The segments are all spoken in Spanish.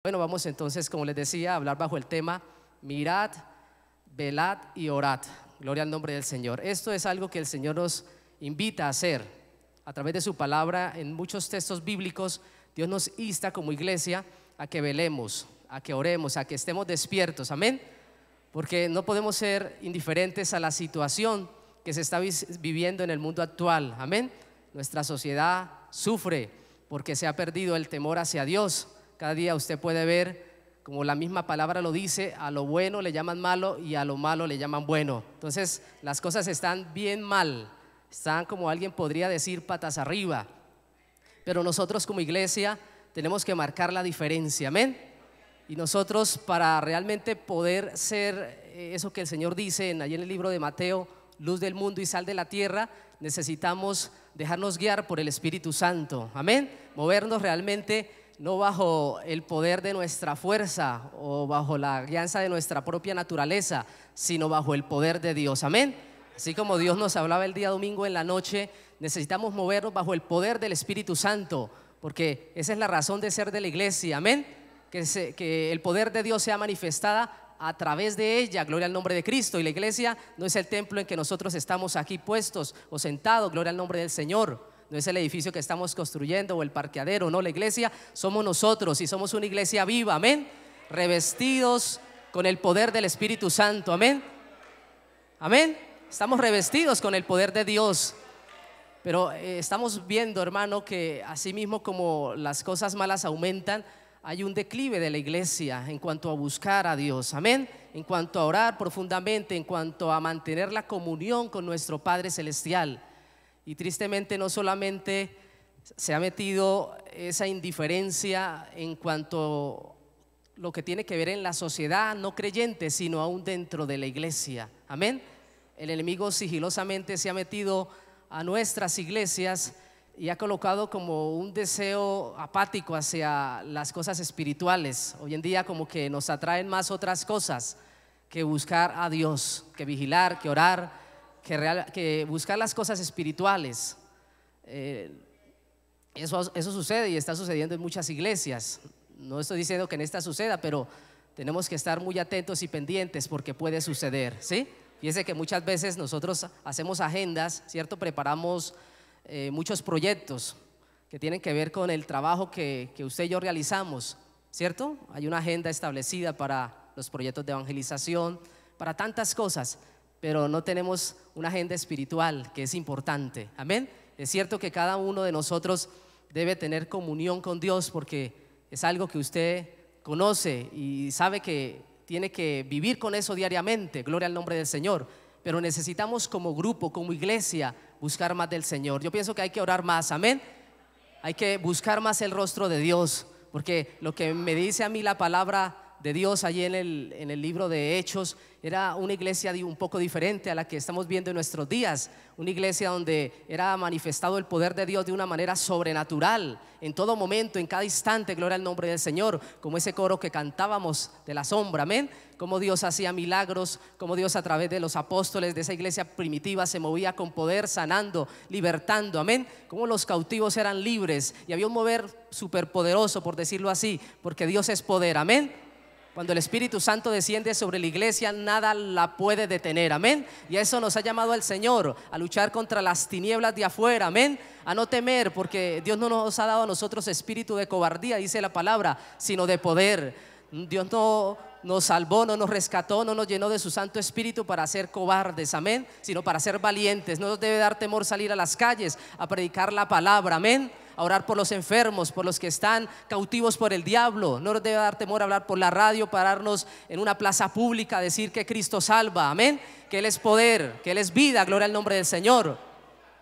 Bueno, vamos entonces, como les decía, a hablar bajo el tema mirad, velad y orad. Gloria al nombre del Señor. Esto es algo que el Señor nos invita a hacer a través de su palabra. En muchos textos bíblicos Dios nos insta como iglesia a que velemos, a que oremos, a que estemos despiertos, amén. Porque no podemos ser indiferentes a la situación que se está viviendo en el mundo actual, amén. Nuestra sociedad sufre porque se ha perdido el temor hacia Dios. Cada día usted puede ver, como la misma palabra lo dice, a lo bueno le llaman malo y a lo malo le llaman bueno. Entonces las cosas están bien mal, están, como alguien podría decir, patas arriba. Pero nosotros como iglesia tenemos que marcar la diferencia, amén. Y nosotros, para realmente poder ser eso que el Señor dice allí en el libro de Mateo, luz del mundo y sal de la tierra, necesitamos dejarnos guiar por el Espíritu Santo, amén. Movernos realmente no bajo el poder de nuestra fuerza o bajo la guianza de nuestra propia naturaleza, sino bajo el poder de Dios, amén. Así como Dios nos hablaba el día domingo en la noche, necesitamos movernos bajo el poder del Espíritu Santo, porque esa es la razón de ser de la iglesia, amén. Que el poder de Dios sea manifestada a través de ella, gloria al nombre de Cristo. Y la iglesia no es el templo en que nosotros estamos aquí puestos o sentados, gloria al nombre del Señor. No es el edificio que estamos construyendo o el parqueadero, no, la iglesia somos nosotros y somos una iglesia viva, amén, revestidos con el poder del Espíritu Santo, amén, amén. Estamos revestidos con el poder de Dios. Pero estamos viendo, hermano, que así mismo como las cosas malas aumentan, hay un declive de la iglesia en cuanto a buscar a Dios, amén, en cuanto a orar profundamente, en cuanto a mantener la comunión con nuestro Padre Celestial. Y tristemente no solamente se ha metido esa indiferencia en cuanto a lo que tiene que ver en la sociedad no creyente, sino aún dentro de la iglesia, amén. El enemigo sigilosamente se ha metido a nuestras iglesias y ha colocado como un deseo apático hacia las cosas espirituales. Hoy en día como que nos atraen más otras cosas que buscar a Dios, que vigilar, que orar, que buscar las cosas espirituales. Eso sucede y está sucediendo en muchas iglesias. No estoy diciendo que en esta suceda, pero tenemos que estar muy atentos y pendientes porque puede suceder, ¿sí? Fíjense que muchas veces nosotros hacemos agendas, ¿cierto? Preparamos muchos proyectos que tienen que ver con el trabajo que usted y yo realizamos, ¿cierto? Hay una agenda establecida para los proyectos de evangelización, para tantas cosas, pero no tenemos una agenda espiritual que es importante, amén. Es cierto que cada uno de nosotros debe tener comunión con Dios porque es algo que usted conoce y sabe que tiene que vivir con eso diariamente, gloria al nombre del Señor. Pero necesitamos como grupo, como iglesia, buscar más del Señor. Yo pienso que hay que orar más, amén. Hay que buscar más el rostro de Dios, porque lo que me dice a mí la palabra de Dios allí en el libro de Hechos era una iglesia un poco diferente a la que estamos viendo en nuestros días. Una iglesia donde era manifestado el poder de Dios de una manera sobrenatural en todo momento, en cada instante, gloria al nombre del Señor. Como ese coro que cantábamos de la sombra, amén. Como Dios hacía milagros, como Dios a través de los apóstoles de esa iglesia primitiva se movía con poder, sanando, libertando, amén. Como los cautivos eran libres y había un mover superpoderoso, por decirlo así, porque Dios es poder, amén. Cuando el Espíritu Santo desciende sobre la iglesia, nada la puede detener, amén. Y a eso nos ha llamado el Señor, a luchar contra las tinieblas de afuera, amén. A no temer, porque Dios no nos ha dado a nosotros espíritu de cobardía, dice la palabra, sino de poder. Dios no nos salvó, no nos rescató, no nos llenó de su Santo Espíritu para ser cobardes, amén, sino para ser valientes. No nos debe dar temor salir a las calles a predicar la palabra, amén, a orar por los enfermos, por los que están cautivos por el diablo. No nos debe dar temor hablar por la radio, pararnos en una plaza pública, decir que Cristo salva, amén, que Él es poder, que Él es vida, gloria al nombre del Señor.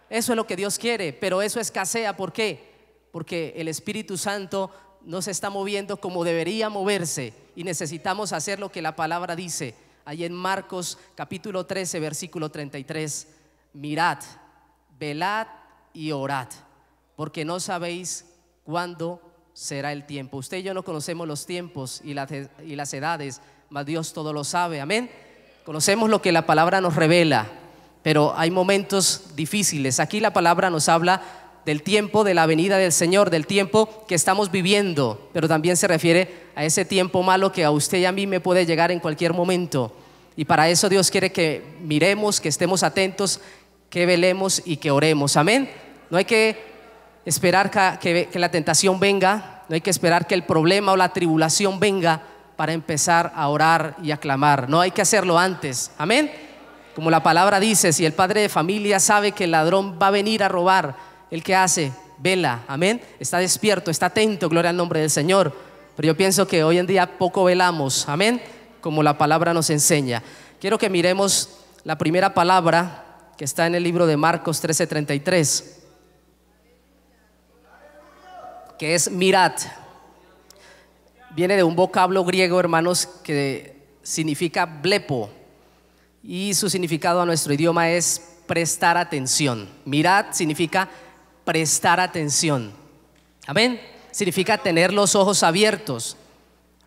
Eso es lo que Dios quiere, pero eso escasea. ¿Por qué? Porque el Espíritu Santo no se está moviendo como debería moverse y necesitamos hacer lo que la palabra dice ahí en Marcos capítulo 13 versículo 33: mirad, velad y orad, porque no sabéis cuándo será el tiempo. Usted y yo no conocemos los tiempos y las edades, mas Dios todo lo sabe, amén. Conocemos lo que la palabra nos revela, pero hay momentos difíciles. Aquí la palabra nos habla del tiempo de la venida del Señor, del tiempo que estamos viviendo, pero también se refiere a ese tiempo malo que a usted y a mí me puede llegar en cualquier momento. Y para eso Dios quiere que miremos, que estemos atentos, que velemos y que oremos. Amén. No hay que esperar que la tentación venga, no hay que esperar que el problema o la tribulación venga para empezar a orar y a clamar. No hay que hacerlo antes. Amén. Como la palabra dice, si el padre de familia sabe que el ladrón va a venir a robar, ¿el que hace? Vela. Amén. Está despierto, está atento, gloria al nombre del Señor. Pero yo pienso que hoy en día poco velamos. Amén. Como la palabra nos enseña. Quiero que miremos la primera palabra que está en el libro de Marcos 13:33, que es mirad. Viene de un vocablo griego, hermanos, que significa blepo, y su significado a nuestro idioma es prestar atención. Mirad significa prestar atención. Amén. Significa tener los ojos abiertos,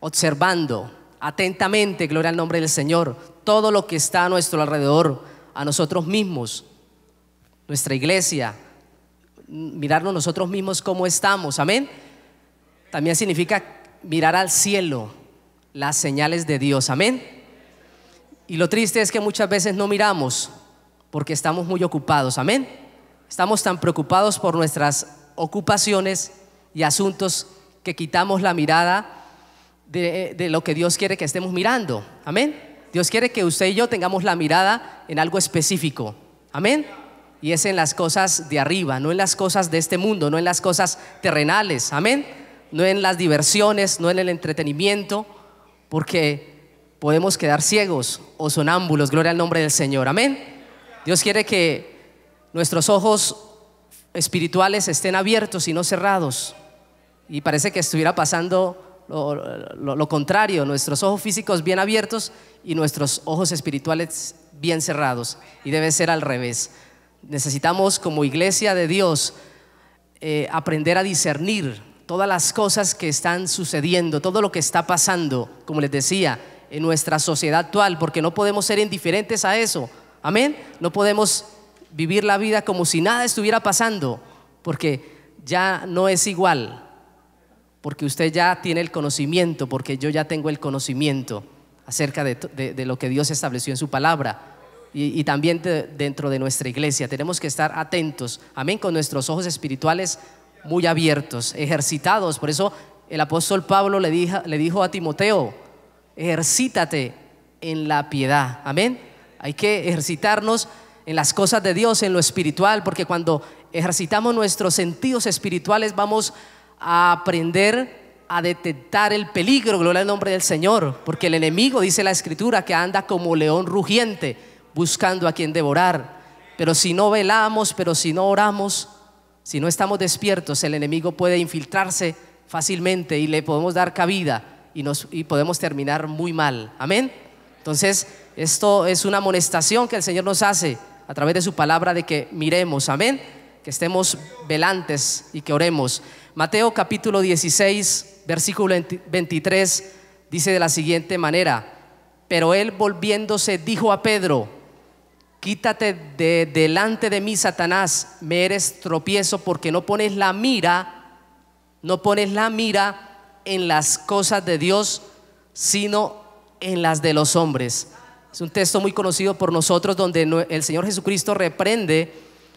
observando atentamente, gloria al nombre del Señor, todo lo que está a nuestro alrededor, a nosotros mismos, nuestra iglesia, mirarnos nosotros mismos cómo estamos. Amén. También significa mirar al cielo, las señales de Dios. Amén. Y lo triste es que muchas veces no miramos porque estamos muy ocupados. Amén. Estamos tan preocupados por nuestras ocupaciones y asuntos que quitamos la mirada de lo que Dios quiere que estemos mirando. Amén. Dios quiere que usted y yo tengamos la mirada en algo específico. Amén. Y es en las cosas de arriba, no en las cosas de este mundo, no en las cosas terrenales. Amén. No en las diversiones, no en el entretenimiento, porque podemos quedar ciegos o sonámbulos, gloria al nombre del Señor. Amén. Dios quiere que nuestros ojos espirituales estén abiertos y no cerrados. Y parece que estuviera pasando lo contrario, nuestros ojos físicos bien abiertos y nuestros ojos espirituales bien cerrados, y debe ser al revés. Necesitamos, como iglesia de Dios, aprender a discernir todas las cosas que están sucediendo, todo lo que está pasando, como les decía, en nuestra sociedad actual, porque no podemos ser indiferentes a eso. Amén. No podemos vivir la vida como si nada estuviera pasando, porque ya no es igual, porque usted ya tiene el conocimiento, porque yo ya tengo el conocimiento acerca de lo que Dios estableció en su palabra. Y también dentro de nuestra iglesia tenemos que estar atentos, amén, con nuestros ojos espirituales muy abiertos, ejercitados. Por eso el apóstol Pablo le dijo a Timoteo: ejercítate en la piedad. Amén. Hay que ejercitarnos en las cosas de Dios, en lo espiritual, porque cuando ejercitamos nuestros sentidos espirituales vamos a aprender a detectar el peligro, gloria al nombre del Señor, porque el enemigo, dice la Escritura, que anda como león rugiente buscando a quien devorar. Pero si no velamos, pero si no oramos, si no estamos despiertos, el enemigo puede infiltrarse fácilmente y le podemos dar cabida y podemos terminar muy mal. Amén. Entonces esto es una amonestación que el Señor nos hace a través de su palabra, de que miremos. Amén. Que estemos velantes y que oremos. Mateo capítulo 16 versículo 23 dice de la siguiente manera: pero él, volviéndose, dijo a Pedro: quítate de delante de mí, Satanás, me eres tropiezo, porque no pones la mira en las cosas de Dios, sino en las de los hombres. Es un texto muy conocido por nosotros, donde el Señor Jesucristo reprende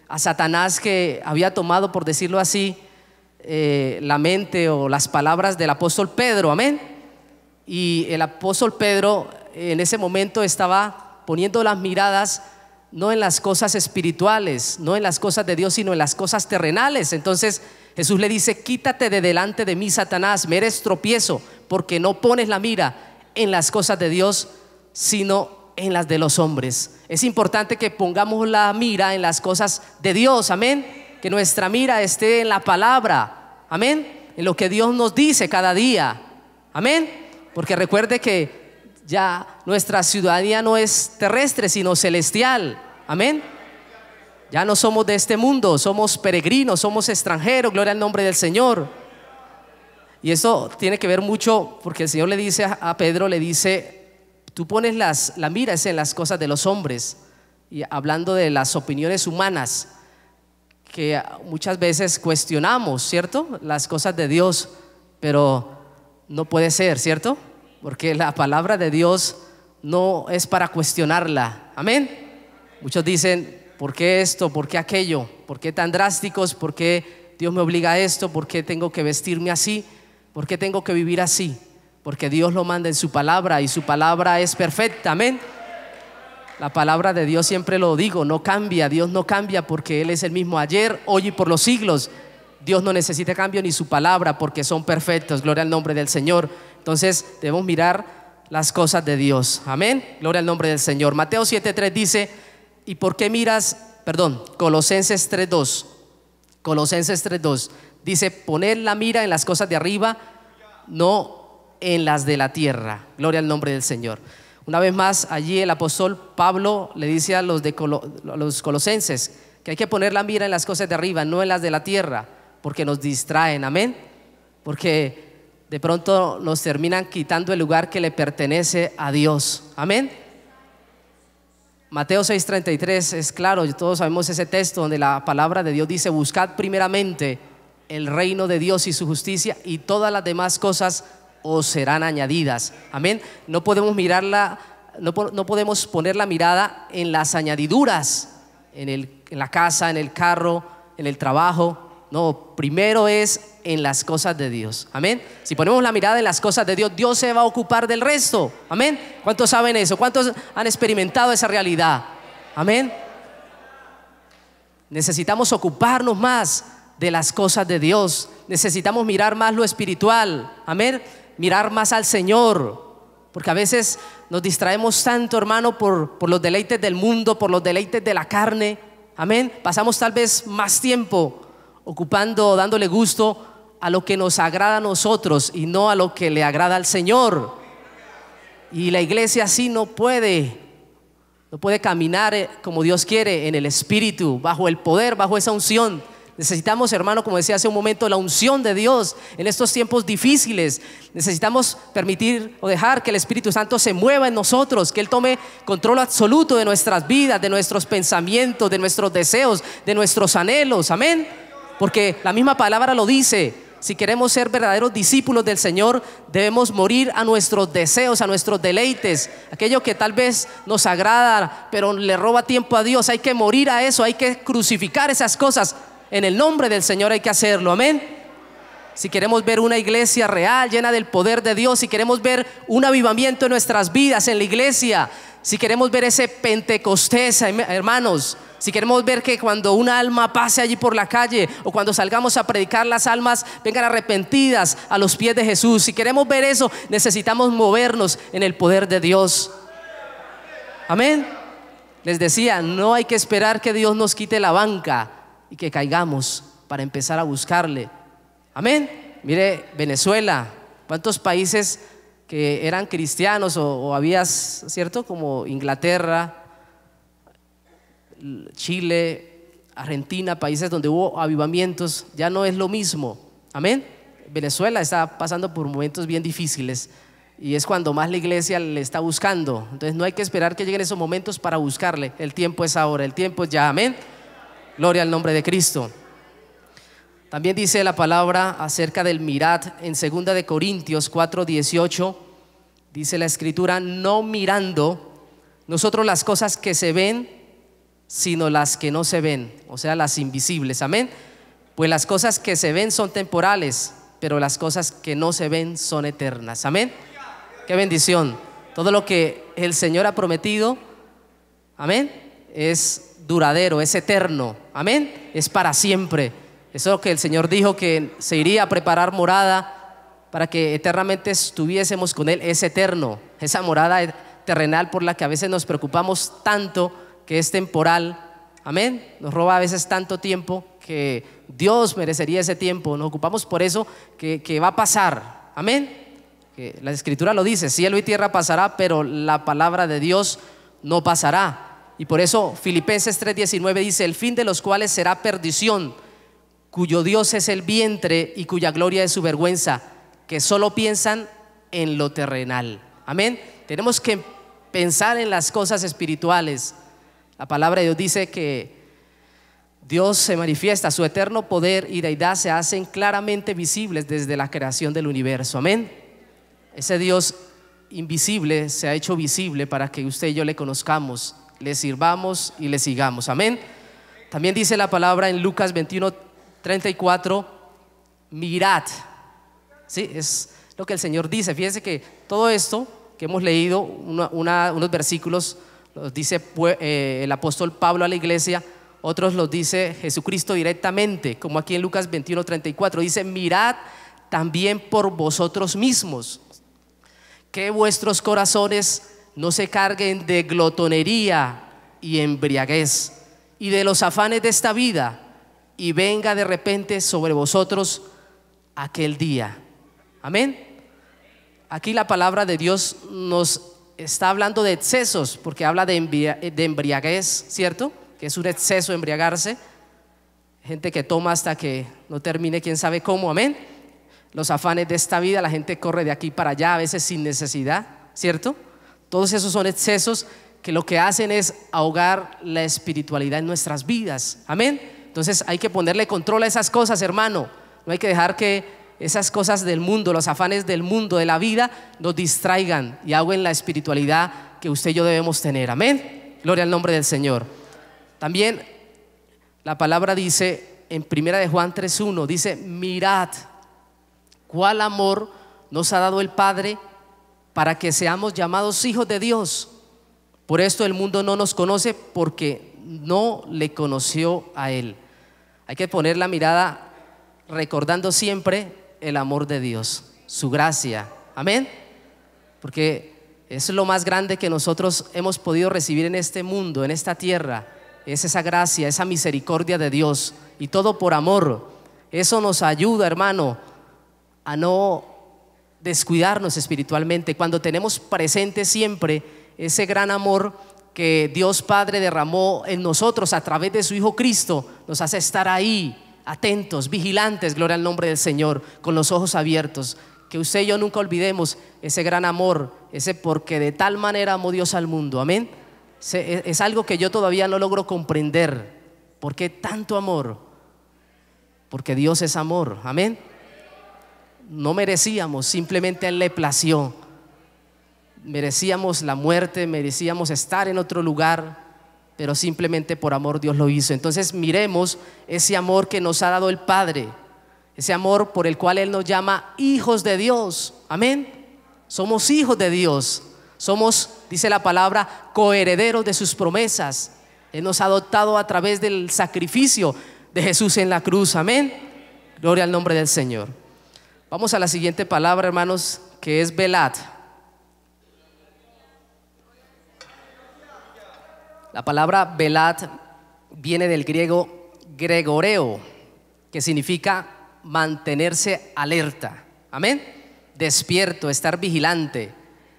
a Satanás, que había tomado, por decirlo así, la mente o las palabras del apóstol Pedro. Amén. Y el apóstol Pedro en ese momento estaba poniendo las miradas no en las cosas espirituales, no en las cosas de Dios, sino en las cosas terrenales. Entonces Jesús le dice: quítate de delante de mí, Satanás, me eres tropiezo, porque no pones la mira en las cosas de Dios, sino en las de los hombres. Es importante que pongamos la mira en las cosas de Dios. Amén. Que nuestra mira esté en la palabra. Amén. En lo que Dios nos dice cada día. Amén. Porque recuerde que ya nuestra ciudadanía no es terrestre, sino celestial. Amén. Ya no somos de este mundo, somos peregrinos, somos extranjeros, gloria al nombre del Señor. Y eso tiene que ver mucho, porque el Señor le dice a Pedro, le dice: tú pones la mira en las cosas de los hombres, y hablando de las opiniones humanas, que muchas veces cuestionamos, ¿cierto? Las cosas de Dios, pero no puede ser, ¿cierto? Porque la palabra de Dios no es para cuestionarla. Amén. Muchos dicen, ¿por qué esto? ¿Por qué aquello? ¿Por qué tan drásticos? ¿Por qué Dios me obliga a esto? ¿Por qué tengo que vestirme así? ¿Por qué tengo que vivir así? Porque Dios lo manda en su palabra y su palabra es perfecta. Amén. La palabra de Dios, siempre lo digo, no cambia. Dios no cambia porque Él es el mismo ayer, hoy y por los siglos. Dios no necesita cambio ni su palabra porque son perfectos. Gloria al nombre del Señor. Entonces debemos mirar las cosas de Dios. Amén. Gloria al nombre del Señor. Mateo 7:3 dice, ¿y por qué miras? Colosenses 3:2. Colosenses 3:2 dice, poned la mira en las cosas de arriba, no en las de la tierra. Gloria al nombre del Señor. Una vez más, allí el apóstol Pablo le dice a los colosenses que hay que poner la mira en las cosas de arriba, no en las de la tierra, porque nos distraen. Amén. Porque de pronto nos terminan quitando el lugar que le pertenece a Dios. Amén. Mateo 6:33 es claro, todos sabemos ese texto donde la palabra de Dios dice, buscad primeramente el reino de Dios y su justicia, y todas las demás cosas os serán añadidas. Amén. No podemos mirarla, no podemos poner la mirada en las añadiduras, en la casa, en el carro, en el trabajo. No, primero es en las cosas de Dios. Amén. Si ponemos la mirada en las cosas de Dios, Dios se va a ocupar del resto. Amén. ¿Cuántos saben eso? ¿Cuántos han experimentado esa realidad? Amén. Necesitamos ocuparnos más de las cosas de Dios. Necesitamos mirar más lo espiritual. Amén. Mirar más al Señor, porque a veces nos distraemos tanto, hermano, por los deleites del mundo, por los deleites de la carne. Amén. Pasamos tal vez más tiempo ocupando, dándole gusto a lo que nos agrada a nosotros y no a lo que le agrada al Señor. Y la iglesia así no puede caminar como Dios quiere, en el Espíritu, bajo el poder, bajo esa unción. Necesitamos, hermano, como decía hace un momento, la unción de Dios en estos tiempos difíciles. Necesitamos permitir o dejar que el Espíritu Santo se mueva en nosotros, que Él tome control absoluto de nuestras vidas, de nuestros pensamientos, de nuestros deseos, de nuestros anhelos. Amén. Porque la misma palabra lo dice. Si queremos ser verdaderos discípulos del Señor, debemos morir a nuestros deseos, a nuestros deleites, aquello que tal vez nos agrada pero le roba tiempo a Dios. Hay que morir a eso, hay que crucificar esas cosas. En el nombre del Señor hay que hacerlo. Amén. Si queremos ver una iglesia real, llena del poder de Dios, si queremos ver un avivamiento en nuestras vidas, en la iglesia, si queremos ver ese Pentecostés, hermanos, si queremos ver que cuando una alma pase allí por la calle o cuando salgamos a predicar, las almas vengan arrepentidas a los pies de Jesús, si queremos ver eso, necesitamos movernos en el poder de Dios. Amén. Les decía, no hay que esperar que Dios nos quite la banca y que caigamos para empezar a buscarle. Amén. Mire, Venezuela, cuántos países que eran cristianos o había, ¿cierto? Como Inglaterra, Chile, Argentina, países donde hubo avivamientos, ya no es lo mismo. Amén. Venezuela está pasando por momentos bien difíciles y es cuando más la iglesia le está buscando. Entonces no hay que esperar que lleguen esos momentos para buscarle. El tiempo es ahora, el tiempo es ya. Amén. Gloria al nombre de Cristo. También dice la palabra acerca del mirad en 2 de Corintios 4:18. Dice la escritura, no mirando nosotros las cosas que se ven, sino las que no se ven, o sea, las invisibles. Amén. Pues las cosas que se ven son temporales, pero las cosas que no se ven son eternas. Amén. Qué bendición. Todo lo que el Señor ha prometido, amén, es duradero, es eterno. Amén. Es para siempre. Eso que el Señor dijo, que se iría a preparar morada para que eternamente estuviésemos con Él, es eterno. Esa morada terrenal por la que a veces nos preocupamos tanto, que es temporal. Amén. Nos roba a veces tanto tiempo que Dios merecería ese tiempo. Nos ocupamos por eso que va a pasar. Amén. Que la escritura lo dice, cielo y tierra pasará, pero la palabra de Dios no pasará. Y por eso Filipenses 3:19 dice, el fin de los cuales será perdición, cuyo Dios es el vientre y cuya gloria es su vergüenza, que solo piensan en lo terrenal. Amén. Tenemos que pensar en las cosas espirituales. La palabra de Dios dice que Dios se manifiesta, su eterno poder y deidad se hacen claramente visibles desde la creación del universo. Amén. Ese Dios invisible se ha hecho visible para que usted y yo le conozcamos, le sirvamos y le sigamos. Amén. También dice la palabra en Lucas 21:34, mirad. Sí, es lo que el Señor dice. Fíjense que todo esto que hemos leído, unos versículos los dice el apóstol Pablo a la iglesia, otros los dice Jesucristo directamente, como aquí en Lucas 21:34 dice, mirad también por vosotros mismos, que vuestros corazones no se carguen de glotonería y embriaguez y de los afanes de esta vida, y venga de repente sobre vosotros aquel día. Amén. Aquí la palabra de Dios nos está hablando de excesos, porque habla de embriaguez, ¿cierto? Que es un exceso embriagarse, gente que toma hasta que no termine quién sabe cómo. Amén. Los afanes de esta vida, la gente corre de aquí para allá a veces sin necesidad, ¿cierto? Todos esos son excesos que lo que hacen es ahogar la espiritualidad en nuestras vidas. Amén. Entonces hay que ponerle control a esas cosas, hermano. No hay que dejar que esas cosas del mundo, los afanes del mundo, de la vida, nos distraigan y ahoguen la espiritualidad que usted y yo debemos tener. Amén. Gloria al nombre del Señor. También la palabra dice en 1 de Juan 3:1, dice, mirad cuál amor nos ha dado el Padre para que seamos llamados hijos de Dios. Por esto el mundo no nos conoce, porque no le conoció a Él. Hay que poner la mirada recordando siempre el amor de Dios, su gracia. Amén. Porque es lo más grande que nosotros hemos podido recibir en este mundo, en esta tierra. Es esa gracia, esa misericordia de Dios, y todo por amor. Eso nos ayuda, hermano, a no descuidarnos espiritualmente. Cuando tenemos presente siempre ese gran amor que Dios Padre derramó en nosotros a través de su Hijo Cristo, nos hace estar ahí, atentos, vigilantes, gloria al nombre del Señor, con los ojos abiertos. Que usted y yo nunca olvidemos ese gran amor, ese porque de tal manera amó Dios al mundo. Amén. Es algo que yo todavía no logro comprender. ¿Por qué tanto amor? Porque Dios es amor. Amén. No merecíamos, simplemente Él le plació. Merecíamos la muerte, merecíamos estar en otro lugar, pero simplemente por amor Dios lo hizo. Entonces miremos ese amor que nos ha dado el Padre, ese amor por el cual Él nos llama hijos de Dios. Amén. Somos hijos de Dios. Somos, dice la palabra, coherederos de sus promesas. Él nos ha adoptado a través del sacrificio de Jesús en la cruz. Amén. Gloria al nombre del Señor. Vamos a la siguiente palabra, hermanos, que es velad. La palabra velad viene del griego gregoreo, que significa mantenerse alerta. Amén. Despierto, estar vigilante.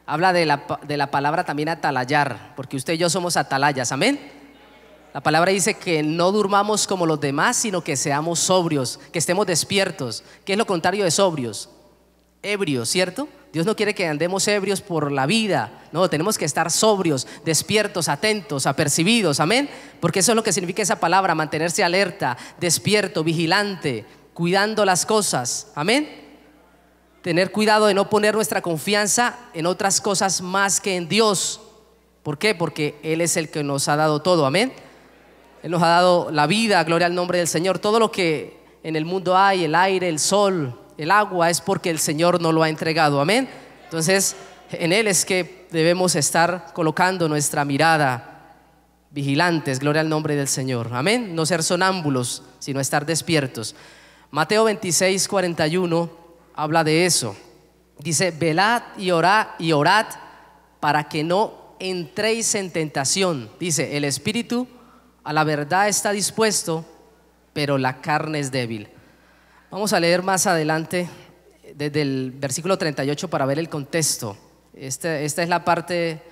Habla de la palabra también atalayar, porque usted y yo somos atalayas. Amén. La palabra dice que no durmamos como los demás, sino que seamos sobrios, que estemos despiertos. ¿Qué es lo contrario de sobrios? Ebrios, ¿cierto? Dios no quiere que andemos ebrios por la vida. No, tenemos que estar sobrios, despiertos, atentos, apercibidos. Amén. Porque eso es lo que significa esa palabra, mantenerse alerta, despierto, vigilante, cuidando las cosas. Amén. Tener cuidado de no poner nuestra confianza en otras cosas más que en Dios. ¿Por qué? Porque Él es el que nos ha dado todo. Amén. Él nos ha dado la vida, gloria al nombre del Señor. Todo lo que en el mundo hay, el aire, el sol, el agua, es porque el Señor nos lo ha entregado. Amén. Entonces en Él es que debemos estar colocando nuestra mirada, vigilantes, gloria al nombre del Señor. Amén. No ser sonámbulos, sino estar despiertos. Mateo 26:41 habla de eso. Dice, velad y orad para que no entréis en tentación. Dice, el espíritu a la verdad está dispuesto, pero la carne es débil. Vamos a leer más adelante desde el versículo 38 para ver el contexto. Esta es la parte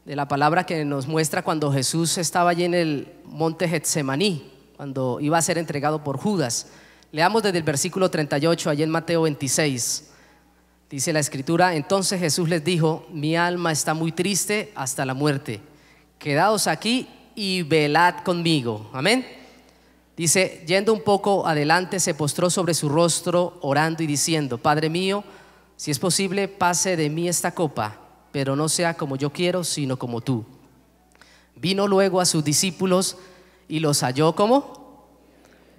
de la palabra que nos muestra cuando Jesús estaba allí en el monte Getsemaní, cuando iba a ser entregado por Judas. Leamos desde el versículo 38 allí en Mateo 26. Dice la escritura, entonces Jesús les dijo, mi alma está muy triste hasta la muerte. Quedaos aquí y velad conmigo. Amén. Dice, yendo un poco adelante, se postró sobre su rostro, orando y diciendo: Padre mío, si es posible, pase de mí esta copa, pero no sea como yo quiero, sino como tú. Vino luego a sus discípulos y los halló ¿cómo?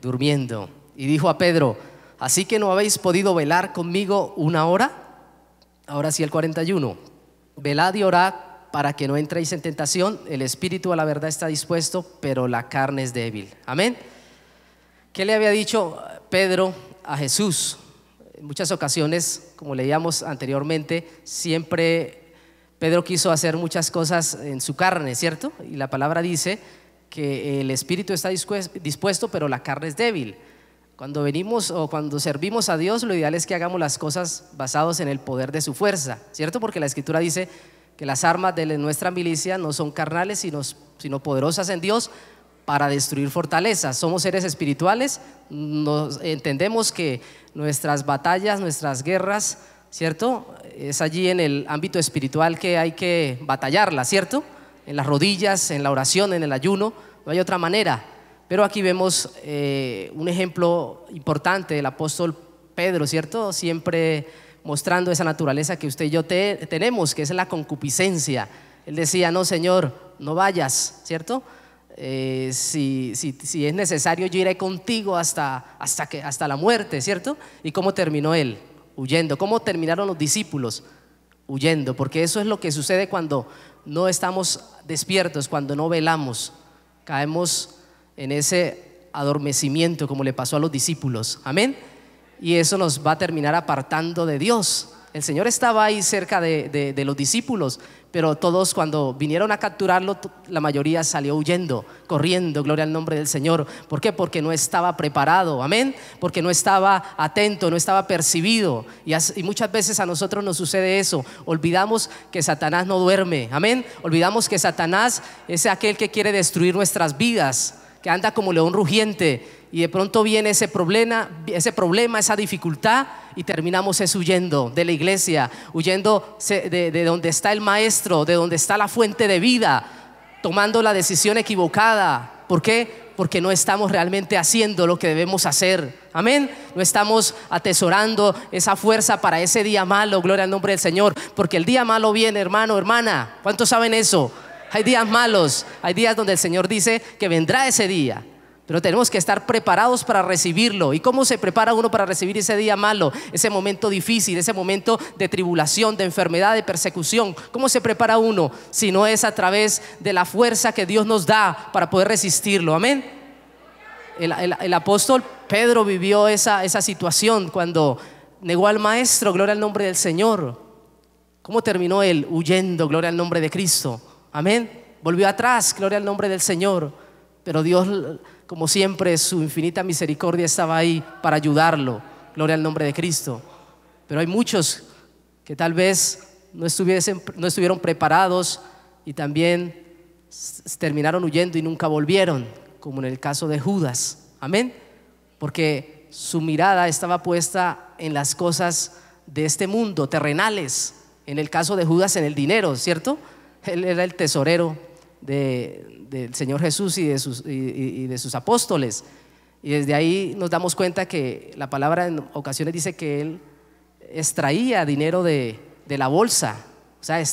Durmiendo. Y dijo a Pedro: ¿así que no habéis podido velar conmigo una hora? Ahora sí el 41. Velad y orad para que no entréis en tentación. El espíritu a la verdad está dispuesto, pero la carne es débil. Amén. ¿Qué le había dicho Pedro a Jesús? En muchas ocasiones, como leíamos anteriormente, siempre Pedro quiso hacer muchas cosas en su carne, ¿cierto? Y la palabra dice que el espíritu está dispuesto, pero la carne es débil. Cuando venimos o cuando servimos a Dios, lo ideal es que hagamos las cosas basados en el poder de su fuerza, ¿cierto? Porque la Escritura dice que las armas de nuestra milicia no son carnales, sino poderosas en Dios para destruir fortalezas. Somos seres espirituales, entendemos que nuestras batallas, nuestras guerras, ¿cierto? Es allí en el ámbito espiritual que hay que batallarlas, ¿cierto? En las rodillas, en la oración, en el ayuno, no hay otra manera. Pero aquí vemos un ejemplo importante del apóstol Pedro, ¿cierto? Siempre mostrando esa naturaleza que usted y yo tenemos, que es la concupiscencia. Él decía: no, Señor, no vayas, ¿cierto? Si es necesario, yo iré contigo hasta la muerte, ¿cierto? ¿Y cómo terminó él? Huyendo. ¿Cómo terminaron los discípulos? Huyendo, porque eso es lo que sucede cuando no estamos despiertos, cuando no velamos. Caemos en ese adormecimiento, como le pasó a los discípulos. Amén. Y eso nos va a terminar apartando de Dios. El Señor estaba ahí cerca de los discípulos, pero todos, cuando vinieron a capturarlo, la mayoría salió huyendo, corriendo. Gloria al nombre del Señor. ¿Por qué? Porque no estaba preparado. Amén. Porque no estaba atento, no estaba percibido. Y muchas veces a nosotros nos sucede eso. Olvidamos que Satanás no duerme. Amén. Olvidamos que Satanás es aquel que quiere destruir nuestras vidas, que anda como león rugiente. Y de pronto viene ese problema, esa dificultad, y terminamos huyendo de la iglesia, huyendo de donde está el maestro, de donde está la fuente de vida, tomando la decisión equivocada. ¿Por qué? Porque no estamos realmente haciendo lo que debemos hacer. Amén. No estamos atesorando esa fuerza para ese día malo. Gloria al nombre del Señor. Porque el día malo viene, hermano, hermana. ¿Cuántos saben eso? Hay días malos, hay días donde el Señor dice que vendrá ese día. Pero tenemos que estar preparados para recibirlo. ¿Y cómo se prepara uno para recibir ese día malo, ese momento difícil, ese momento de tribulación, de enfermedad, de persecución? ¿Cómo se prepara uno si no es a través de la fuerza que Dios nos da para poder resistirlo? Amén. El apóstol Pedro vivió esa situación cuando negó al maestro. Gloria al nombre del Señor. ¿Cómo terminó él? Huyendo. Gloria al nombre de Cristo. Amén. Volvió atrás. Gloria al nombre del Señor. Pero Dios, como siempre, su infinita misericordia estaba ahí para ayudarlo. Gloria al nombre de Cristo. Pero hay muchos que tal vez no estuvieron preparados y también terminaron huyendo y nunca volvieron, como en el caso de Judas. Amén. Porque su mirada estaba puesta en las cosas de este mundo, terrenales. En el caso de Judas, en el dinero, ¿cierto? Él era el tesorero del Señor Jesús y de sus apóstoles. Y desde ahí nos damos cuenta que la palabra en ocasiones dice que él extraía dinero de la bolsa. O sea,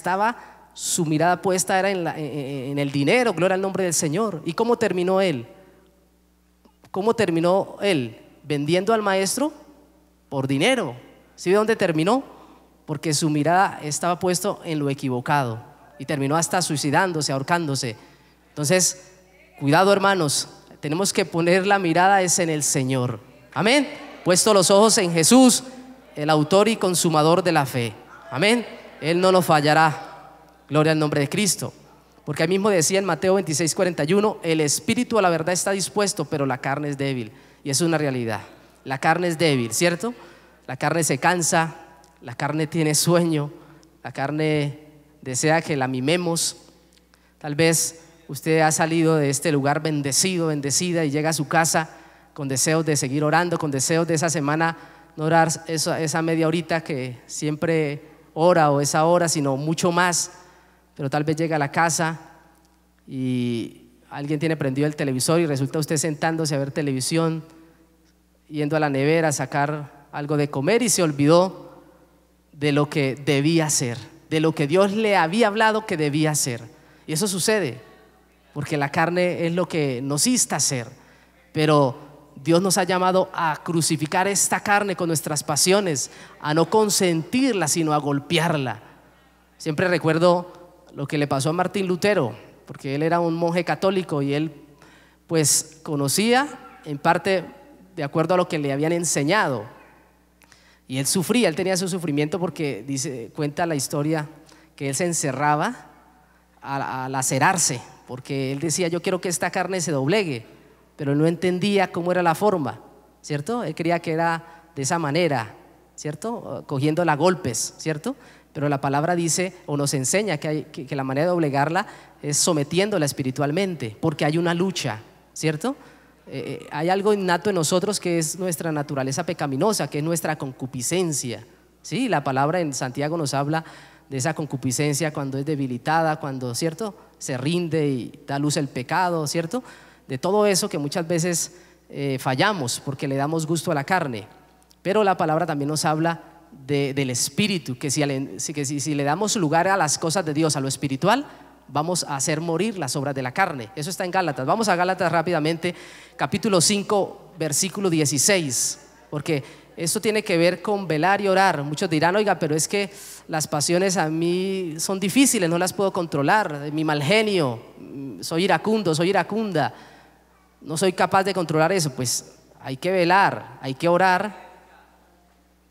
su mirada puesta era en el dinero. Gloria al nombre del Señor. ¿Y cómo terminó él? ¿Cómo terminó él? Vendiendo al maestro por dinero. ¿Sí ve dónde terminó? Porque su mirada estaba puesta en lo equivocado y terminó hasta suicidándose, ahorcándose. Entonces, cuidado, hermanos, tenemos que poner la mirada en el Señor. Amén. Puesto los ojos en Jesús, el autor y consumador de la fe. Amén. Él no nos fallará. Gloria al nombre de Cristo. Porque ahí mismo decía en Mateo 26:41, el espíritu a la verdad está dispuesto, pero la carne es débil. Y es una realidad. La carne es débil, ¿cierto? La carne se cansa, la carne tiene sueño, la carne desea que la mimemos. Tal vez usted ha salido de este lugar bendecido, bendecida, y llega a su casa con deseos de seguir orando, con deseos de esa semana no orar esa media horita que siempre ora, o esa hora, sino mucho más. Pero tal vez llega a la casa y alguien tiene prendido el televisor y resulta usted sentándose a ver televisión, yendo a la nevera a sacar algo de comer y se olvidó de lo que debía hacer, de lo que Dios le había hablado que debía hacer. Y eso sucede porque la carne es lo que nos insta a hacer, pero Dios nos ha llamado a crucificar esta carne con nuestras pasiones, a no consentirla sino a golpearla. Siempre recuerdo lo que le pasó a Martín Lutero, porque él era un monje católico y él pues conocía en parte de acuerdo a lo que le habían enseñado, y él sufría, él tenía su sufrimiento porque cuenta la historia que él se encerraba a lacerarse, porque él decía: yo quiero que esta carne se doblegue, pero él no entendía cómo era la forma, ¿cierto? Él creía que era de esa manera, ¿cierto? Cogiéndola a golpes, ¿cierto? Pero la palabra dice o nos enseña que la manera de doblegarla es sometiéndola espiritualmente, porque hay una lucha, ¿cierto? Hay algo innato en nosotros que es nuestra naturaleza pecaminosa, que es nuestra concupiscencia, ¿sí? La palabra en Santiago nos habla de esa concupiscencia cuando es debilitada, cuando, ¿cierto?, se rinde y da luz el pecado, ¿cierto? De todo eso que muchas veces fallamos porque le damos gusto a la carne. Pero la palabra también nos habla del espíritu, que si le damos lugar a las cosas de Dios, a lo espiritual, vamos a hacer morir las obras de la carne. Eso está en Gálatas. Vamos a Gálatas rápidamente, capítulo 5, versículo 16, porque esto tiene que ver con velar y orar. Muchos dirán: oiga, pero es que las pasiones a mí son difíciles, no las puedo controlar, mi mal genio, soy iracundo, soy iracunda, no soy capaz de controlar eso. Pues hay que velar, hay que orar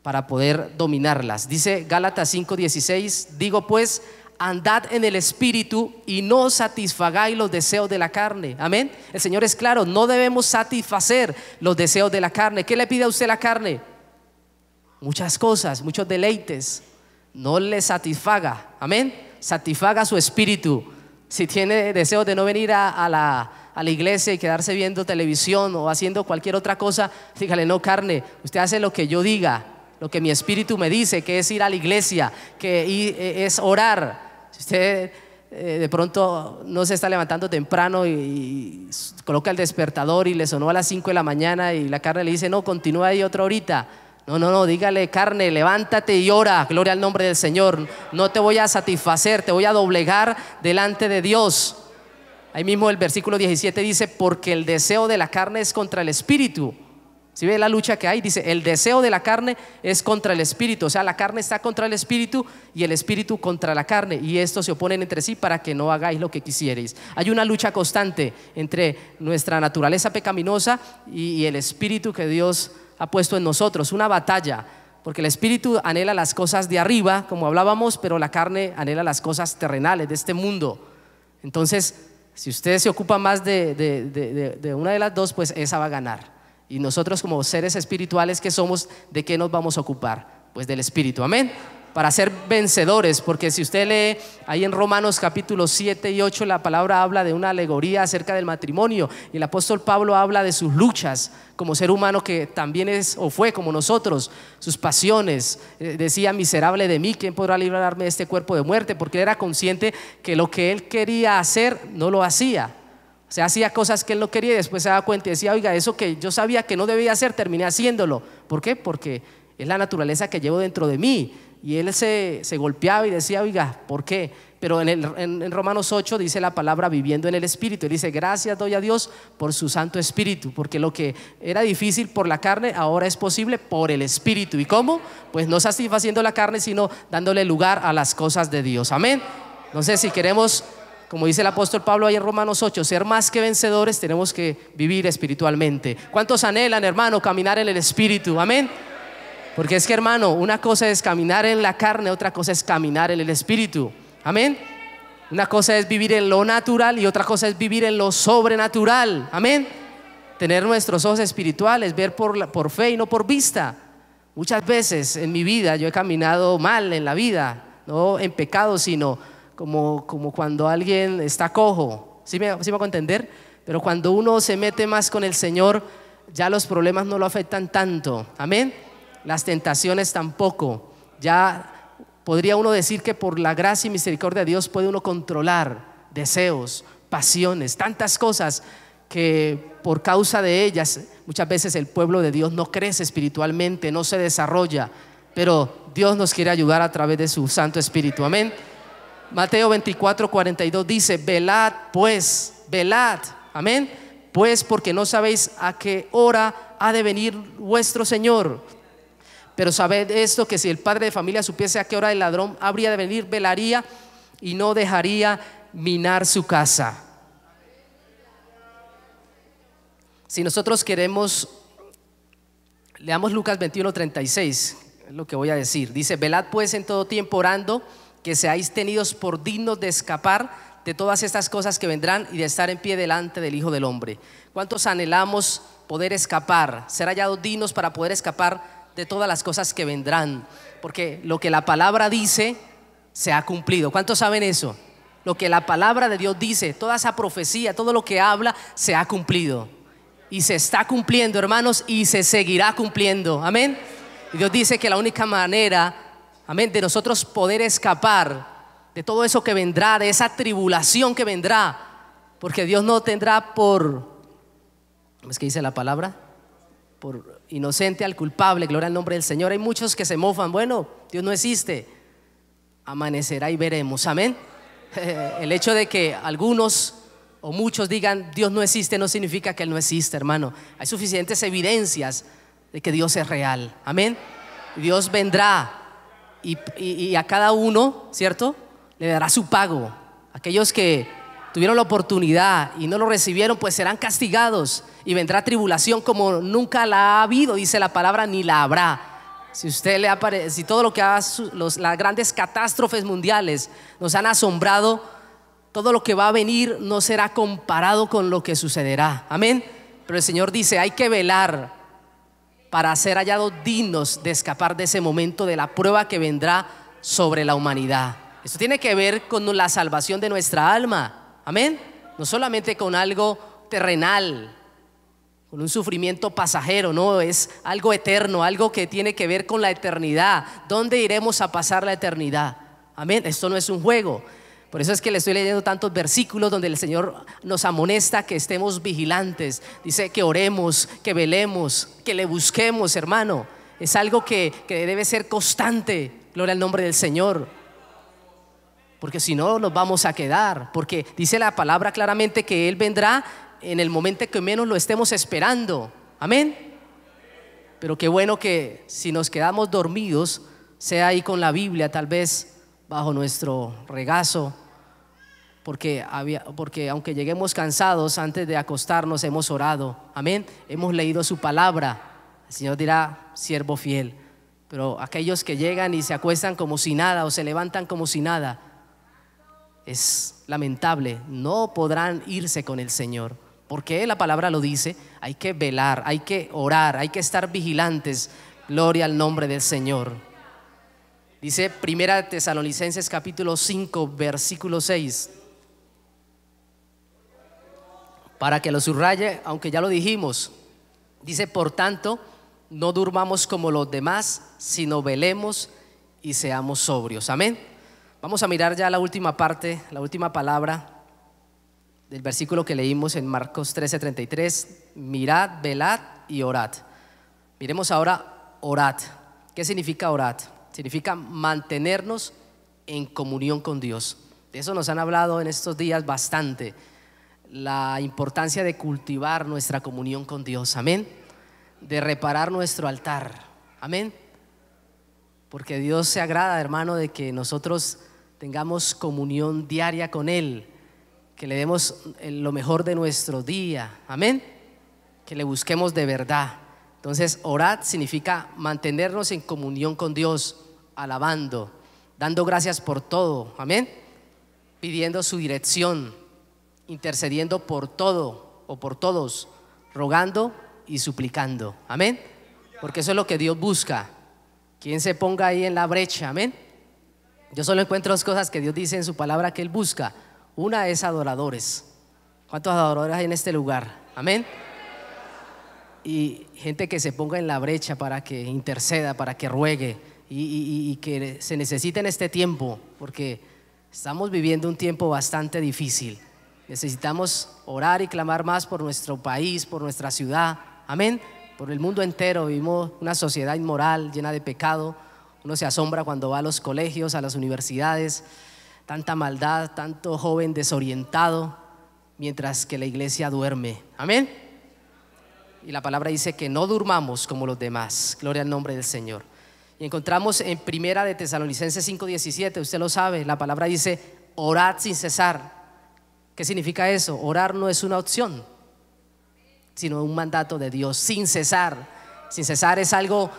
para poder dominarlas. Dice Gálatas 5:16: digo pues, andad en el espíritu y no satisfagáis los deseos de la carne. Amén. El Señor es claro, no debemos satisfacer los deseos de la carne. ¿Qué le pide a usted la carne? Muchas cosas, muchos deleites. No le satisfaga, amén. Satisfaga su espíritu. Si tiene deseo de no venir a la iglesia y quedarse viendo televisión o haciendo cualquier otra cosa, dígale: no, carne, usted hace lo que yo diga, lo que mi espíritu me dice, que es ir a la iglesia, que es orar. Si usted de pronto no se está levantando temprano y coloca el despertador y le sonó a las 5 de la mañana y la carne le dice: no, continúa ahí otra horita. No, dígale: carne, levántate y ora, gloria al nombre del Señor. No te voy a satisfacer, te voy a doblegar delante de Dios. Ahí mismo el versículo 17 dice: porque el deseo de la carne es contra el espíritu. Si ve la lucha que hay, dice: el deseo de la carne es contra el espíritu. O sea, la carne está contra el espíritu y el espíritu contra la carne, y estos se oponen entre sí para que no hagáis lo que quisierais. Hay una lucha constante entre nuestra naturaleza pecaminosa y el espíritu que Dios ha puesto en nosotros, una batalla, porque el espíritu anhela las cosas de arriba, como hablábamos, pero la carne anhela las cosas terrenales de este mundo. Entonces, si usted se ocupa más de una de las dos, pues esa va a ganar. Y nosotros, como seres espirituales que somos, ¿de qué nos vamos a ocupar? Pues del espíritu, amén. Para ser vencedores, porque si usted lee ahí en Romanos capítulos 7 y 8, la palabra habla de una alegoría acerca del matrimonio, y el apóstol Pablo habla de sus luchas como ser humano, que también es o fue como nosotros, sus pasiones. Decía: miserable de mí, ¿quién podrá librarme de este cuerpo de muerte? Porque él era consciente que lo que él quería hacer no lo hacía. O sea, hacía cosas que él no quería y después se daba cuenta y decía: oiga, eso que yo sabía que no debía hacer, terminé haciéndolo. ¿Por qué? Porque es la naturaleza que llevo dentro de mí. Y él se golpeaba y decía: oiga, ¿por qué? Pero en Romanos 8 dice la palabra viviendo en el Espíritu. Él dice: gracias doy a Dios por su Santo Espíritu, porque lo que era difícil por la carne ahora es posible por el Espíritu. ¿Y cómo? Pues no satisfaciendo la carne, sino dándole lugar a las cosas de Dios. Amén. Entonces, si queremos, como dice el apóstol Pablo ahí en Romanos 8, ser más que vencedores, tenemos que vivir espiritualmente. ¿Cuántos anhelan, hermano, caminar en el Espíritu? Amén. Porque es que, hermano, una cosa es caminar en la carne, otra cosa es caminar en el Espíritu. Amén. Una cosa es vivir en lo natural y otra cosa es vivir en lo sobrenatural. Amén. Tener nuestros ojos espirituales, ver por fe y no por vista. Muchas veces en mi vida yo he caminado mal en la vida, no en pecado, sino como cuando alguien está cojo. ¿Sí me hago entender? Pero cuando uno se mete más con el Señor, ya los problemas no lo afectan tanto. Amén. Las tentaciones tampoco. Ya podría uno decir que por la gracia y misericordia de Dios puede uno controlar deseos, pasiones, tantas cosas que por causa de ellas muchas veces el pueblo de Dios no crece espiritualmente, no se desarrolla, pero Dios nos quiere ayudar a través de su Santo Espíritu. Amén. Mateo 24:42 dice: velad pues, velad, amén, pues porque no sabéis a qué hora ha de venir vuestro Señor. Pero sabed esto, que si el padre de familia supiese a qué hora el ladrón habría de venir, velaría y no dejaría minar su casa. Si nosotros queremos, leamos Lucas 21:36, es lo que voy a decir. Dice: velad pues en todo tiempo, orando que seáis tenidos por dignos de escapar de todas estas cosas que vendrán y de estar en pie delante del Hijo del Hombre. ¿Cuántos anhelamos poder escapar, ser hallados dignos para poder escapar de todas las cosas que vendrán? Porque lo que la palabra dice se ha cumplido. ¿Cuántos saben eso? Lo que la palabra de Dios dice, toda esa profecía, todo lo que habla, se ha cumplido. Y se está cumpliendo, hermanos, y se seguirá cumpliendo. Amén. Y Dios dice que la única manera, amén, de nosotros poder escapar de todo eso que vendrá, de esa tribulación que vendrá, porque Dios no tendrá por, ¿cómo es que dice la palabra? Por inocente al culpable. Gloria al nombre del Señor. Hay muchos que se mofan: bueno, Dios no existe. Amanecerá y veremos. Amén. El hecho de que algunos o muchos digan Dios no existe no significa que Él no existe, hermano. Hay suficientes evidencias de que Dios es real. Amén. Dios vendrá y a cada uno, ¿cierto?, le dará su pago. Aquellos que tuvieron la oportunidad y no lo recibieron, pues serán castigados, y vendrá tribulación como nunca la ha habido, dice la palabra, ni la habrá. Si todo lo que las grandes catástrofes mundiales nos han asombrado, todo lo que va a venir no será comparado con lo que sucederá. Amén. Pero el Señor dice: hay que velar para ser hallados dignos de escapar de ese momento de la prueba que vendrá sobre la humanidad. Esto tiene que ver con la salvación de nuestra alma. Amén. No solamente con algo terrenal, con un sufrimiento pasajero, no, es algo eterno, algo que tiene que ver con la eternidad. ¿Dónde iremos a pasar la eternidad? Amén. Esto no es un juego. Por eso es que le estoy leyendo tantos versículos donde el Señor nos amonesta que estemos vigilantes. Dice que oremos, que velemos, que le busquemos, hermano. Es algo que debe ser constante. Gloria al nombre del Señor. Porque si no, nos vamos a quedar. Porque dice la palabra claramente que Él vendrá en el momento que menos lo estemos esperando. Amén. Pero qué bueno que si nos quedamos dormidos, sea ahí con la Biblia, tal vez bajo nuestro regazo, porque aunque lleguemos cansados, antes de acostarnos hemos orado. Amén. Hemos leído su palabra. El Señor dirá: siervo fiel. Pero aquellos que llegan y se acuestan como si nada, o se levantan como si nada, es lamentable, no podrán irse con el Señor. Porque la palabra lo dice: hay que velar, hay que orar, hay que estar vigilantes. Gloria al nombre del Señor. Dice Primera Tesalonicenses capítulo 5 versículo 6, para que lo subraye, aunque ya lo dijimos. Dice: por tanto, no durmamos como los demás, sino velemos y seamos sobrios. Amén. Vamos a mirar ya la última parte, la última palabra del versículo que leímos en Marcos 13:33. Mirad, velad y orad. Miremos ahora orad. ¿Qué significa orad? Significa mantenernos en comunión con Dios. De eso nos han hablado en estos días bastante. La importancia de cultivar nuestra comunión con Dios. Amén. De reparar nuestro altar. Amén. Porque Dios se agrada, hermano, de que nosotros tengamos comunión diaria con Él, que le demos lo mejor de nuestro día. Amén. Que le busquemos de verdad. Entonces, orad significa mantenernos en comunión con Dios, alabando, dando gracias por todo. Amén. Pidiendo su dirección, intercediendo por todo o por todos, rogando y suplicando. Amén. Porque eso es lo que Dios busca. Quien se ponga ahí en la brecha. Amén. Yo solo encuentro dos cosas que Dios dice en su palabra que Él busca. Una es adoradores. ¿Cuántos adoradores hay en este lugar? Amén. Y gente que se ponga en la brecha para que interceda, para que ruegue y que se necesita en este tiempo, porque estamos viviendo un tiempo bastante difícil. Necesitamos orar y clamar más por nuestro país, por nuestra ciudad, amén. Por el mundo entero vivimos una sociedad inmoral, llena de pecado. Uno se asombra cuando va a los colegios, a las universidades, tanta maldad, tanto joven desorientado, mientras que la iglesia duerme, amén. Y la palabra dice que no durmamos como los demás, gloria al nombre del Señor. Y encontramos en Primera de Tesalonicenses 5:17, usted lo sabe, la palabra dice orad sin cesar. ¿Qué significa eso? Orar no es una opción, sino un mandato de Dios, sin cesar. Sin cesar es algo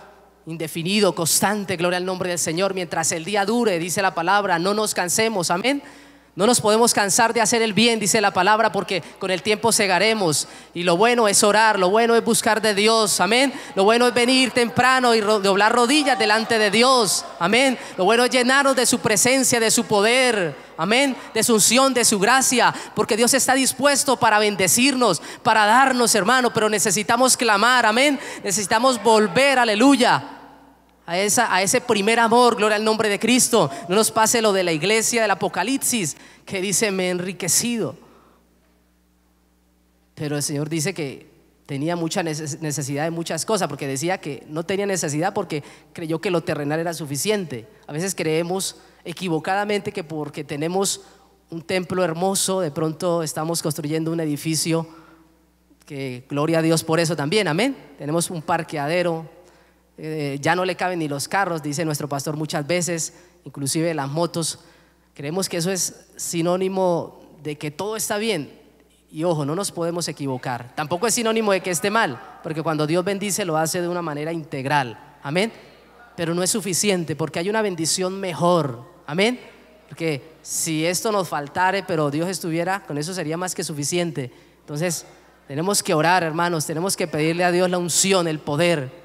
indefinido, constante, gloria al nombre del Señor. Mientras el día dure, dice la palabra, no nos cansemos, amén. No nos podemos cansar de hacer el bien, dice la palabra, porque con el tiempo segaremos. Y lo bueno es orar, lo bueno es buscar de Dios, amén. Lo bueno es venir temprano y doblar rodillas delante de Dios, amén. Lo bueno es llenarnos de su presencia, de su poder, amén, de su unción, de su gracia, porque Dios está dispuesto para bendecirnos, para darnos, hermano. Pero necesitamos clamar, amén. Necesitamos volver, aleluya, a ese primer amor, gloria al nombre de Cristo. No nos pase lo de la iglesia del Apocalipsis, que dice me he enriquecido. Pero el Señor dice que tenía mucha necesidad de muchas cosas, porque decía que no tenía necesidad porque creyó que lo terrenal era suficiente. A veces creemos equivocadamente que porque tenemos un templo hermoso, de pronto estamos construyendo un edificio, que gloria a Dios por eso también, amén. Tenemos un parqueadero, ya no le caben ni los carros, dice nuestro pastor muchas veces, inclusive las motos. Creemos que eso es sinónimo de que todo está bien. Y ojo, no nos podemos equivocar. Tampoco es sinónimo de que esté mal, porque cuando Dios bendice lo hace de una manera integral, amén. Pero no es suficiente, porque hay una bendición mejor, amén. Porque si esto nos faltare, pero Dios estuviera, con eso sería más que suficiente. Entonces tenemos que orar, hermanos, tenemos que pedirle a Dios la unción, el poder,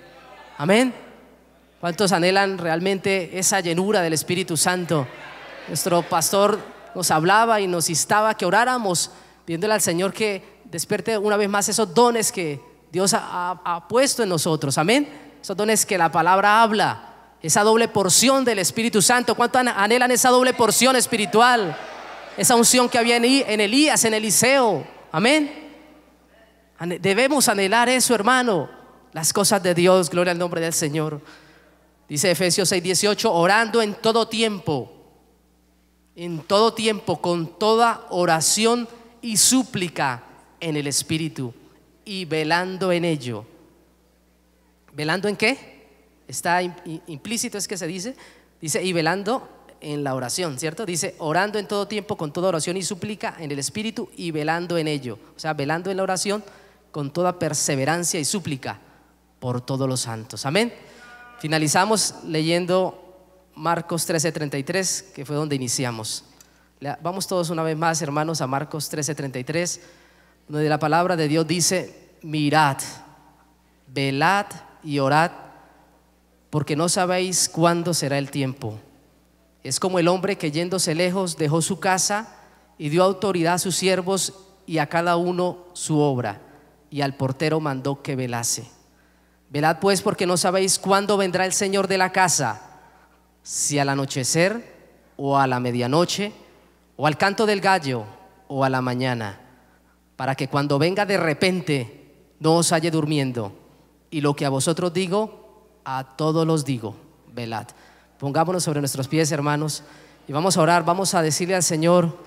amén. ¿Cuántos anhelan realmente esa llenura del Espíritu Santo? Nuestro pastor nos hablaba y nos instaba que oráramos, pidiéndole al Señor que despierte una vez más esos dones que Dios ha puesto en nosotros, amén. Esos dones que la palabra habla, esa doble porción del Espíritu Santo. ¿Cuántos anhelan esa doble porción espiritual? Esa unción que había en Elías, en Eliseo, amén. Debemos anhelar eso, hermano, las cosas de Dios, gloria al nombre del Señor. Dice Efesios 6:18, orando en todo tiempo, con toda oración y súplica en el Espíritu, y velando en ello. ¿Velando en qué? Está implícito, es que se dice y velando en la oración, ¿cierto? Dice orando en todo tiempo con toda oración y súplica en el Espíritu y velando en ello. O sea, velando en la oración con toda perseverancia y súplica por todos los santos, amén. Finalizamos leyendo Marcos 13:33, que fue donde iniciamos. Vamos todos una vez más, hermanos, a Marcos 13:33, donde la palabra de Dios dice: mirad, velad y orad, porque no sabéis cuándo será el tiempo. Es como el hombre que yéndose lejos dejó su casa y dio autoridad a sus siervos y a cada uno su obra, y al portero mandó que velase. Velad pues, porque no sabéis cuándo vendrá el Señor de la casa, si al anochecer o a la medianoche o al canto del gallo o a la mañana, para que cuando venga de repente no os halle durmiendo. Y lo que a vosotros digo, a todos los digo, velad. Pongámonos sobre nuestros pies, hermanos, y vamos a orar. Vamos a decirle al Señor,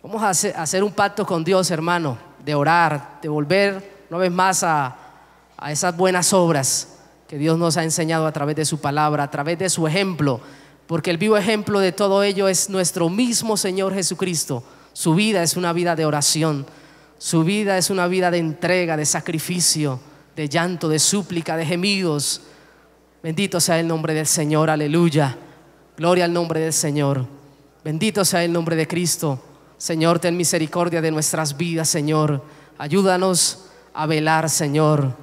vamos a hacer un pacto con Dios, hermano, de orar, de volver una vez más a esas buenas obras que Dios nos ha enseñado a través de su palabra, a través de su ejemplo, porque el vivo ejemplo de todo ello es nuestro mismo Señor Jesucristo. Su vida es una vida de oración, su vida es una vida de entrega, de sacrificio, de llanto, de súplica, de gemidos. Bendito sea el nombre del Señor, aleluya, gloria al nombre del Señor. Bendito sea el nombre de Cristo. Señor, ten misericordia de nuestras vidas, Señor. Ayúdanos a velar, Señor,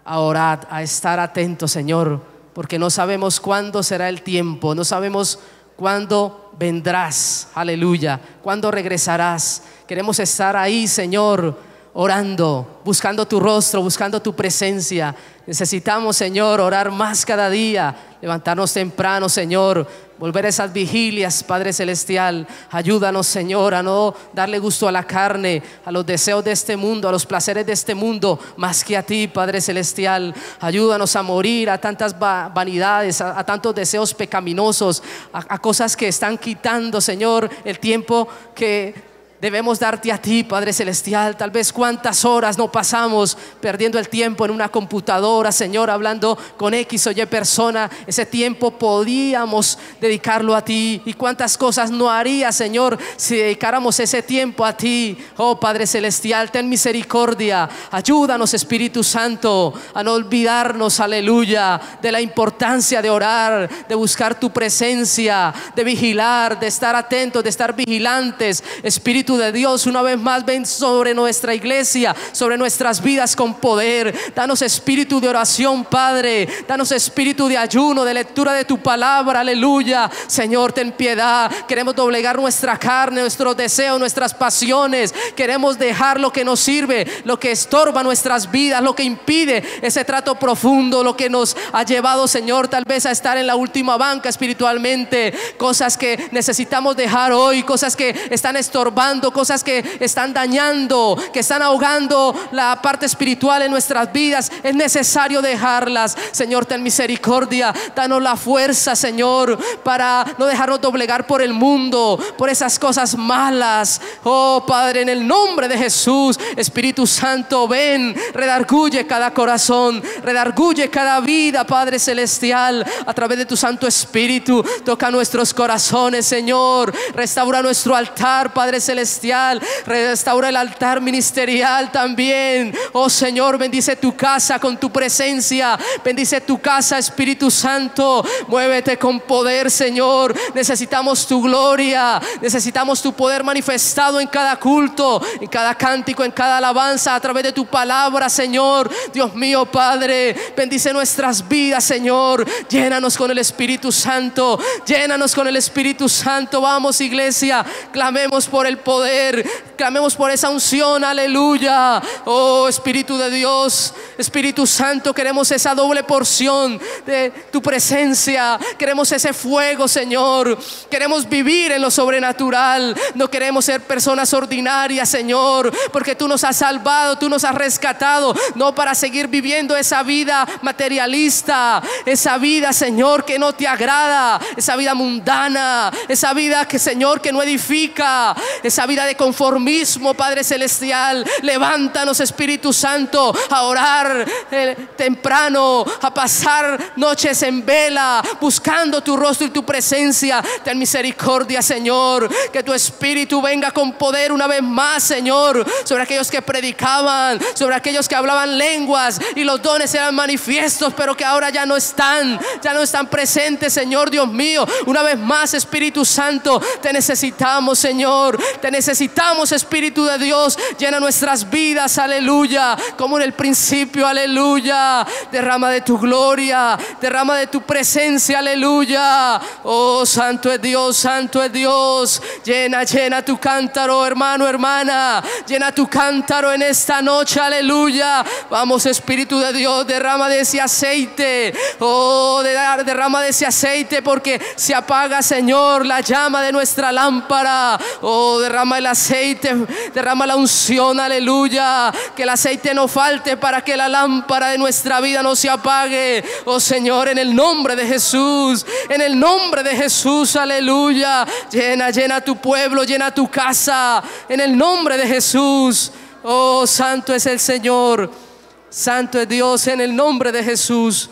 a orar, a estar atentos, Señor, porque no sabemos cuándo será el tiempo, no sabemos cuándo vendrás, aleluya, cuándo regresarás. Queremos estar ahí, Señor, orando, buscando tu rostro, buscando tu presencia. Necesitamos, Señor, orar más cada día, levantarnos temprano, Señor, volver a esas vigilias, Padre Celestial. Ayúdanos, Señor, a no darle gusto a la carne, a los deseos de este mundo, a los placeres de este mundo, más que a ti, Padre Celestial. Ayúdanos a morir a tantas vanidades, a tantos deseos pecaminosos, a cosas que están quitando, Señor, el tiempo que debemos darte a ti, Padre Celestial. Tal vez cuántas horas no pasamos perdiendo el tiempo en una computadora, Señor, hablando con X o Y persona. Ese tiempo podíamos dedicarlo a ti. Y cuántas cosas no haría, Señor, si dedicáramos ese tiempo a ti. Oh Padre Celestial, ten misericordia. Ayúdanos, Espíritu Santo, a no olvidarnos, aleluya, de la importancia de orar, de buscar tu presencia, de vigilar, de estar atentos, de estar vigilantes. Espíritu de Dios, una vez más ven sobre nuestra iglesia, sobre nuestras vidas con poder. Danos espíritu de oración, Padre. Danos espíritu de ayuno, de lectura de tu palabra, aleluya. Señor, ten piedad. Queremos doblegar nuestra carne, nuestros deseos, nuestras pasiones. Queremos dejar lo que nos sirve, lo que estorba nuestras vidas, lo que impide ese trato profundo, lo que nos ha llevado, Señor, tal vez a estar en la última banca espiritualmente. Cosas que necesitamos dejar hoy, cosas que están estorbando, cosas que están dañando, que están ahogando la parte espiritual en nuestras vidas. Es necesario dejarlas. Señor, ten misericordia. Danos la fuerza, Señor, para no dejarnos doblegar por el mundo, por esas cosas malas. Oh Padre, en el nombre de Jesús, Espíritu Santo, ven, redarguye cada corazón, redarguye cada vida, Padre Celestial, a través de tu Santo Espíritu. Toca nuestros corazones, Señor. Restaura nuestro altar, Padre Celestial. Restaura el altar ministerial también. Oh Señor, bendice tu casa con tu presencia. Bendice tu casa, Espíritu Santo. Muévete con poder, Señor. Necesitamos tu gloria. Necesitamos tu poder manifestado en cada culto, en cada cántico, en cada alabanza, a través de tu palabra, Señor. Dios mío, Padre, bendice nuestras vidas, Señor. Llénanos con el Espíritu Santo. Llénanos con el Espíritu Santo. Vamos, iglesia, clamemos por el poder, clamemos por esa unción, aleluya. Oh Espíritu de Dios, Espíritu Santo, queremos esa doble porción de tu presencia. Queremos ese fuego, Señor. Queremos vivir en lo sobrenatural. No queremos ser personas ordinarias, Señor, porque tú nos has salvado, tú nos has rescatado, no para seguir viviendo esa vida materialista, esa vida, Señor, que no te agrada, esa vida mundana, esa vida que, Señor, que no edifica, esa vida de conformismo, Padre Celestial. Levántanos, Espíritu Santo, a orar temprano, a pasar noches en vela, buscando tu rostro y tu presencia. Ten misericordia, Señor, que tu Espíritu venga con poder una vez más, Señor, sobre aquellos que predicaban, sobre aquellos que hablaban lenguas y los dones eran manifiestos, pero que ahora ya no están presentes, Señor Dios mío. Una vez más, Espíritu Santo, te necesitamos, Señor. Te necesitamos, Espíritu de Dios. Llena nuestras vidas, aleluya, como en el principio, aleluya. Derrama de tu gloria, derrama de tu presencia, aleluya. Oh, santo es Dios, santo es Dios. Llena tu cántaro, hermano, hermana. Llena tu cántaro en esta noche, aleluya. Vamos, Espíritu de Dios, derrama de ese aceite. Oh, derrama de ese aceite, porque se apaga, Señor, la llama de nuestra lámpara. Oh, derrama el aceite, derrama la unción, aleluya. Que el aceite no falte para que la lámpara de nuestra vida no se apague. Oh Señor, en el nombre de Jesús, en el nombre de Jesús, aleluya. Llena tu pueblo, llena tu casa, en el nombre de Jesús. Oh, santo es el Señor, santo es Dios, en el nombre de Jesús.